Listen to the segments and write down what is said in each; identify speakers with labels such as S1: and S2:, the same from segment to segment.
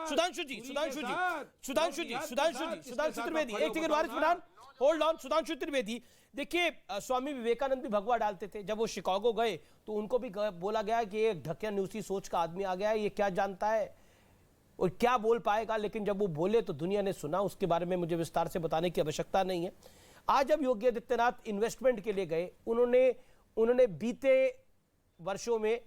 S1: सुधांशु जी, सुधांशु जी, सुधांशु जी, सुधांशु जी, सुधांशु त्रिवेदी, एक second Waris Pradhan, hold on. Sudhanshu Trivedi, देखिए स्वामी विवेकानंद भी भगवा डालते थे। जब वो शिकागो गए तो उनको भी बोला गया कि एक ढकियानुसी सोच का आदमी आ गया है, ये क्या जानता है और क्या बोल पाएगा, लेकिन जब वो बोले तो दुनिया ने सुना। उसके बारे में मुझे विस्तार से बताने की आवश्यकता नहीं है। आज जब योगी आदित्यनाथ इन्वेस्टमेंट के लिए गए, उन्होंने बीते वर्षों में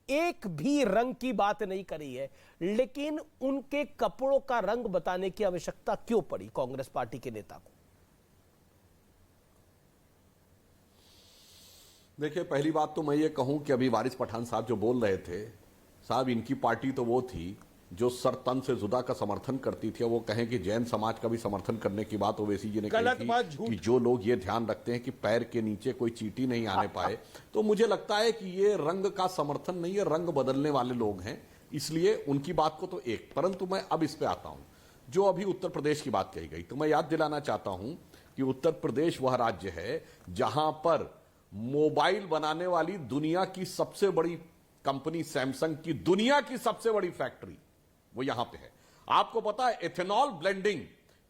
S1: एक भी रंग की बात नहीं करी है, लेकिन उनके कपड़ों का रंग बताने की आवश्यकता क्यों पड़ी कांग्रेस पार्टी के नेता को?
S2: देखिए, पहली बात तो मैं ये कहूं कि अभी वारिस पठान साहब जो बोल रहे थे, साहब इनकी पार्टी तो वो थी जो सर तन से जुदा का समर्थन करती थी। वो कहें कि जैन समाज का भी समर्थन करने की बात ओवैसी जी ने कही थी कि जो लोग ये ध्यान रखते हैं कि पैर के नीचे कोई चींटी नहीं आने पाए। तो मुझे लगता है कि ये रंग का समर्थन नहीं है, रंग बदलने वाले लोग हैं, इसलिए उनकी बात को तो एक। परंतु मैं अब इस पे आता हूं, जो अभी उत्तर प्रदेश की बात कही गई, तो मैं याद दिलाना चाहता हूं कि उत्तर प्रदेश वह राज्य है जहां पर मोबाइल बनाने वाली दुनिया की सबसे बड़ी कंपनी सैमसंग की दुनिया की सबसे बड़ी फैक्ट्री वो यहां पे है। आपको पता है, एथेनॉल ब्लेंडिंग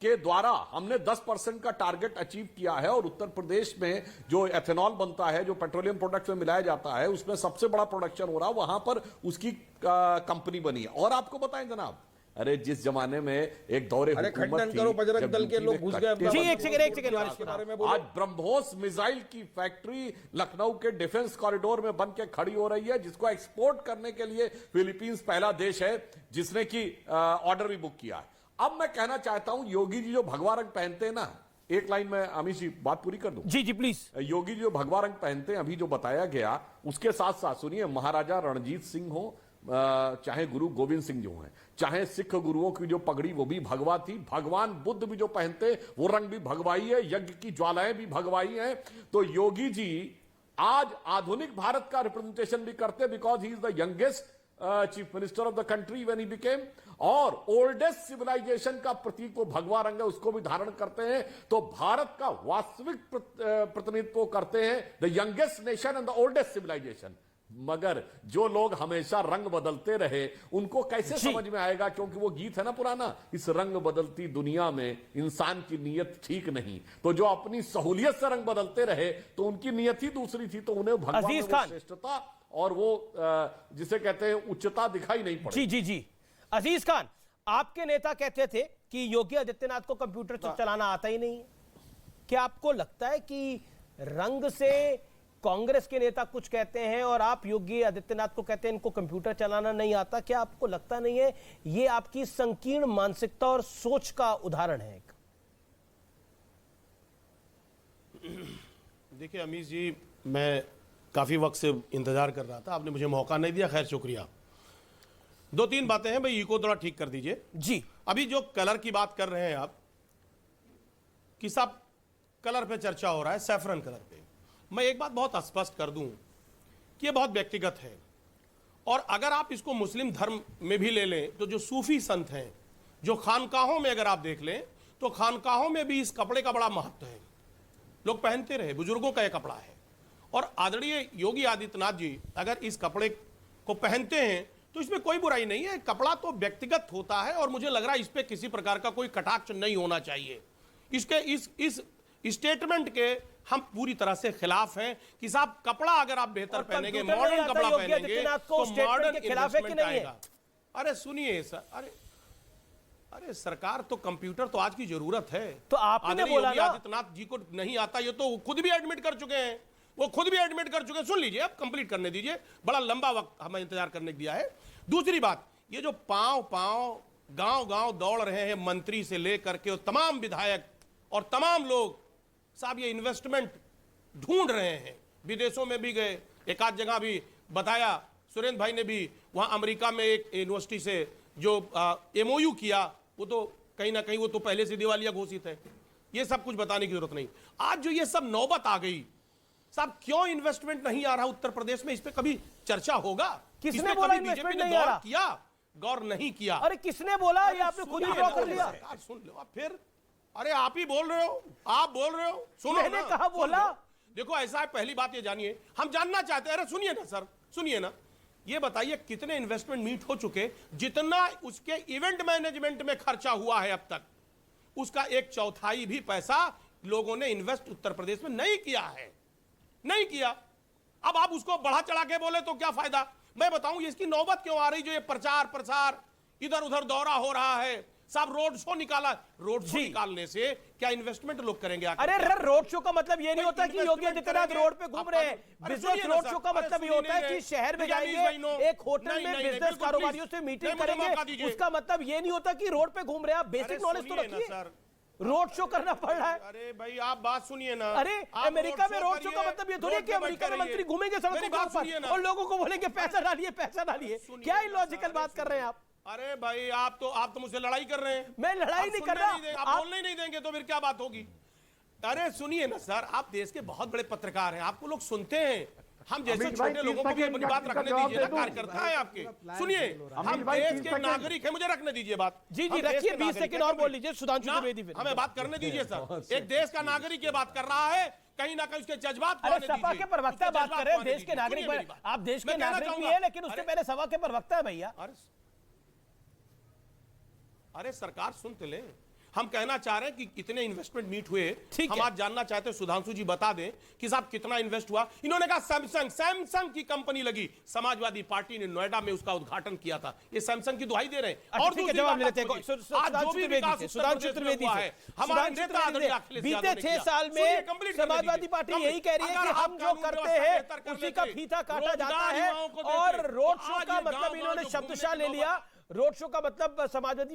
S2: के द्वारा हमने 10% का टारगेट अचीव किया है और उत्तर प्रदेश में जो एथेनॉल बनता है, जो पेट्रोलियम प्रोडक्ट्स में मिलाया जाता है, उसमें सबसे बड़ा प्रोडक्शन हो रहा है, वहां पर उसकी कंपनी बनी है। और आपको बताएं जनाब, अरे जिस जमाने में एक दौरे
S3: खंडन करो, बजरंग दल के लोग घुस गए।
S1: जी, एक सेकंड
S2: आज ब्रह्मोस मिसाइल की फैक्ट्री लखनऊ के डिफेंस कॉरिडोर में बन के खड़ी हो रही है, जिसको एक्सपोर्ट करने के लिए फिलीपींस पहला देश है जिसने की ऑर्डर भी बुक किया है। अब मैं कहना चाहता हूं, योगी जी जो भगवा रंग पहनते हैं ना, एक लाइन में अमित जी बात पूरी कर दूं।
S1: जी जी प्लीज।
S2: योगी जी जो भगवा रंग पहनते हैं, अभी जो बताया गया, उसके साथ साथ सुनिए, महाराजा रणजीत सिंह हो, चाहे गुरु गोविंद सिंह जो हैं, चाहे सिख गुरुओं की जो पगड़ी वो भी भगवा थी, भगवान बुद्ध भी जो पहनते वो रंग भी भगवाई है, यज्ञ की ज्वालाएं भी भगवाई हैं। तो योगी जी आज आधुनिक भारत का रिप्रेजेंटेशन भी करते, because he is the youngest chief minister of the country when he became, और ओल्डेस्ट सिविलाइजेशन का प्रतीक वो भगवा रंग है, उसको भी धारण करते हैं। तो भारत का वास्तविक प्रतिनिधित्व करते हैं, the youngest nation and the oldest civilisation. मगर जो लोग हमेशा रंग बदलते रहे, उनको कैसे समझ में आएगा? क्योंकि वो गीत है ना पुराना, इस रंग बदलती दुनिया में इंसान की नीयत ठीक नहीं। तो जो अपनी सहूलियत से रंग बदलते रहे, तो उनकी नीयत ही दूसरी थी, तो उन्हें भगवान में वो श्रेष्ठता और वो जिसे कहते हैं उच्चता दिखाई नहीं पड़ी।
S1: जी जी जी, अजीज खान, आपके नेता कहते थे कि योगी आदित्यनाथ को कंप्यूटर चलाना आता ही नहीं है। क्या आपको लगता है कि रंग से कांग्रेस के नेता कुछ कहते हैं और आप योगी आदित्यनाथ को कहते हैं इनको कंप्यूटर चलाना नहीं आता? क्या आपको लगता नहीं है ये आपकी संकीर्ण मानसिकता और सोच का उदाहरण है?
S3: देखिए अमीश जी, मैं काफी वक्त से इंतजार कर रहा था, आपने मुझे मौका नहीं दिया, खैर शुक्रिया। दो तीन बातें हैं भाई, इको थोड़ा ठीक कर दीजिए
S1: जी।
S3: अभी जो कलर की बात कर रहे हैं आप, कि सब कलर पे चर्चा हो रहा है, सैफरन कलर पे, मैं एक बात बहुत स्पष्ट कर दूं कि ये बहुत व्यक्तिगत है। और अगर आप इसको मुस्लिम धर्म में भी ले लें, तो जो सूफी संत हैं, जो खानकाहों में अगर आप देख लें, तो खानकाहों में भी इस कपड़े का बड़ा महत्व है, लोग पहनते रहे, बुजुर्गों का यह कपड़ा है। और आदरणीय योगी आदित्यनाथ जी अगर इस कपड़े को पहनते हैं तो इसमें कोई बुराई नहीं है, कपड़ा तो व्यक्तिगत होता है और मुझे लग रहा है इस पर किसी प्रकार का कोई कटाक्ष नहीं होना चाहिए। इसके इस स्टेटमेंट के हम पूरी तरह से खिलाफ हैं कि साहब कपड़ा अगर आप बेहतर पहनेंगे, मॉडर्न कपड़ा पहनेंगे तो मॉडर्न इन्वेस्टमेंट आएगा। अरे सुनिए सर, अरे सरकार तो कंप्यूटर तो आज की जरूरत है।
S1: तो आपने बोला ना
S3: आदित्यनाथ जी को नहीं आता, ये तो खुद भी एडमिट कर चुके हैं, वो खुद भी एडमिट कर चुके हैं। सुन लीजिए, अब कंप्लीट करने दीजिए, बड़ा लंबा वक्त हमें इंतजार करने दिया है। दूसरी बात, ये जो पांव गांव गांव दौड़ रहे हैं, मंत्री से लेकर के तमाम विधायक और तमाम लोग, साहब ये इन्वेस्टमेंट ढूंढ रहे हैं, विदेशों में भी गए, एक आध जगह भी बताया सुरेंद्र भाई ने भी, वहां अमेरिका में एक यूनिवर्सिटी से जो एमओयू किया, वो तो कहीं ना कहीं वो तो पहले से दिवालिया घोषित है। ये सब कुछ बताने की जरूरत नहीं। आज जो ये सब नौबत आ गई, साहब क्यों इन्वेस्टमेंट नहीं आ रहा उत्तर प्रदेश में, इस पे कभी चर्चा होगा?
S1: किसने बोला इन्वेस्टमेंट नहीं आ रहा?
S3: गौर नहीं किया।
S1: अरे किसने बोला? ये आपने खुद ही ड्रॉ कर लिया।
S3: सुन लो फिर, अरे आप ही बोल रहे हो, आप बोल रहे हो, सुनो।
S1: मैंने कहा बोला?
S3: देखो ऐसा है, पहली बात ये जानिए, हम जानना चाहते हैं। अरे सुनिए ना सर, सुनिए ना, ये बताइए कितने इन्वेस्टमेंट मीट हो चुके, जितना उसके इवेंट मैनेजमेंट में खर्चा हुआ है अब तक, उसका 1/4 भी पैसा लोगों ने इन्वेस्ट उत्तर प्रदेश में नहीं किया है, नहीं किया। अब आप उसको बढ़ा चढ़ा के बोले तो क्या फायदा। मैं बताऊं इसकी नौबत क्यों आ रही, जो ये प्रचार प्रसार इधर उधर दौरा हो रहा है, साहब रोड शो निकाला, रोड शो निकालने से क्या इन्वेस्टमेंट लोग करेंगे आकर?
S1: अरे रोड शो का मतलब ये नहीं होता कि योगी आदित्यनाथ रोड पे घूम रहे हैं। बिजनेस रोड शो का मतलब ये होता है कि शहर में जाएंगे, एक होटल में बिजनेस कारोबारियों से मीटिंग करेंगे, उसका मतलब ये नहीं होता कि रोड पे घूम रहे हैं। आप बेसिक नॉलेज तो रखिए, रोड शो करना पड़ रहा है।
S3: अरे भाई आप बात सुनिए ना।
S1: अरे अमेरिका में रोड शो का मतलब ये थोड़ी है कि अमेरिका में मंत्री घूमेंगे सड़कों पर और लोगों को बोलेंगे पैसा डालिए पैसा डालिए। क्या इलॉजिकल बात कर रहे हैं आप?
S3: अरे भाई आप तो मुझसे लड़ाई कर रहे हैं।
S1: मैं लड़ाई नहीं कर रहा।
S3: आप बोलने ही नहीं देंगे तो फिर क्या बात होगी? अरे सुनिए ना सर, आप देश के बहुत बड़े पत्रकार हैं, आपको लोग सुनते हैं। हम जैसे छोटे लोगों को भी अपनी बात रखने दीजिए ना, कार्यकर्ता है आपके। सुनिए, हम देश के नागरिक हैं, मुझे रखने दीजिए बात।
S1: जी रखिए, 20 सेकंड और बोल लीजिए सुधांशु द्विवेदी।
S3: हमें बात करने दीजिए सर। एक देश का नागरिक ये बात कर रहा है, कहीं ना कहीं उसके जज्बात।
S1: अरे सभा के प्रवक्ता बात कर रहे हैं, देश के नागरिक। आप देश के नागरिक भी है, लेकिन उससे पहले सभा के प्रवक्ता है भैया।
S3: अरे सरकार सुन तो ले, हम कहना चाह रहे हैं कि कितने इन्वेस्टमेंट मीट हुए। हम आज जानना चाहते हैं, सुधांशु जी बता दें कि साहब कितना इन्वेस्ट हुआ। इन्होंने कहा सैमसंग की कंपनी लगी, समाजवादी पार्टी ने नोएडा में उसका उद्घाटन किया था। ये सैमसंग की दुहाई दे रहे हैं। और
S1: जवाब लेते हैं सुधांशु त्रिवेदी से।
S3: हमारे नेता आदरणीय अखिलेश यादव ने
S1: बीते 6 साल में समाजवादी पार्टी यही कह रही है कि हम जो करते हैं उसी का फीता काटा जाता है। और रोड शो का मतलब इन्होंने शब्दशः ले लिया। रोड शो का मतलब समाजवादी